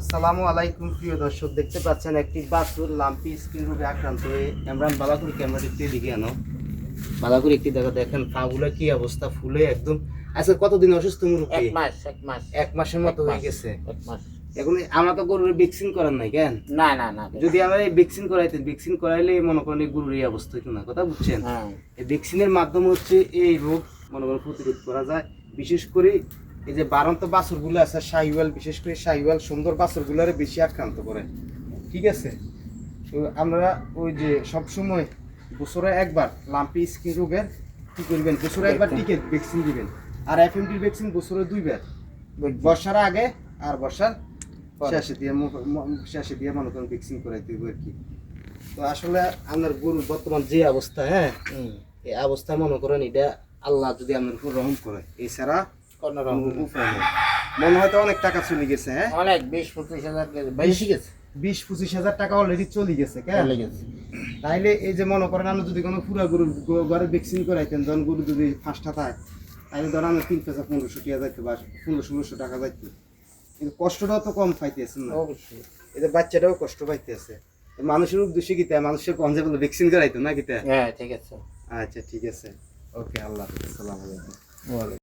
আসসালামু আলাইকুম প্রিয় দর্শক, দেখতে পাচ্ছেন একটি বাছুর লাম্পি স্কিন রোগে আক্রান্ত হয়ে ইমরান বালাকুড়ি ক্যামেরা একটু দিকে আনো। বালাকুড়ি একটি দেখেন পাগুলো কি অবস্থা, ফুলে একদম। আজকে কতদিন অসুস্থ মুরব্বি? এক মাসের মতো হয়ে গেছে। এখন আমরা তো গরুর ভ্যাকসিন করার নাই কেন? না যদি আমরা এই ভ্যাকসিন করাইতেন, ভ্যাকসিন করাইলে মনে করেন গরুর এই অবস্থা হইতো না, কথা বুঝছেন? এই ভ্যাকসিনের মাধ্যমে হচ্ছে এই রোগ মনে করেন প্রতিরোধ করা যায়। বিশেষ করে এই যে বারন্ত বাছুরগুলো আছে শাহিওয়াল, বিশেষ করে শাহিওয়াল সুন্দর বাছুরগুলোরে বেশি আক্রান্ত করে, ঠিক আছে? তো আমরা ওই যে সবসময় বছরে একবার লাম্পি স্কিন রোগের কি করবেন, বছরে একবার টিকে ভ্যাকসিন দিবেন। আর এফএমডির ভ্যাকসিন বছরে দুইবার, বর্ষার আগে আর বর্ষার শেষে দিয়ে মনে করেন ভ্যাকসিন করাই দিব আর কি। তো আসলে আপনার গরুর বর্তমান যে অবস্থা, হ্যাঁ এই অবস্থা মনে করেন এটা আল্লাহ যদি আপনার উপর রহম করে, এছাড়া মনে হয়তো অনেক টাকা চলে গেছে। হ্যাঁ, অনেক 20-25 হাজার বেশি গেছে, 20-25 হাজার টাকা অলরেডি চলে গেছে। তাইলে এই যে মনে করেন আমরা যদি কোনো পুরা গরুর ঘরে ভ্যাকসিন করাইতেন, যখন গরু যদি 5টা থাকে, তাহলে ধর আমরা 3,000-1500 টাকা যাইতে বা 1500-1600 টাকা যাইতে। কিন্তু কষ্টটাও তো কম পাইতেছেন না, অবশ্যই এদের বাচ্চাটাও কষ্ট পাইতেছে। মানুষের উদ্দেশ্যে কি তাই মানুষের কম যে ভ্যাকসিন করাইতো না কি? হ্যাঁ ঠিক আছে। আচ্ছা ঠিক আছে, ওকে, আল্লাহ হাফেজ, আসসালামু আলাইকুম।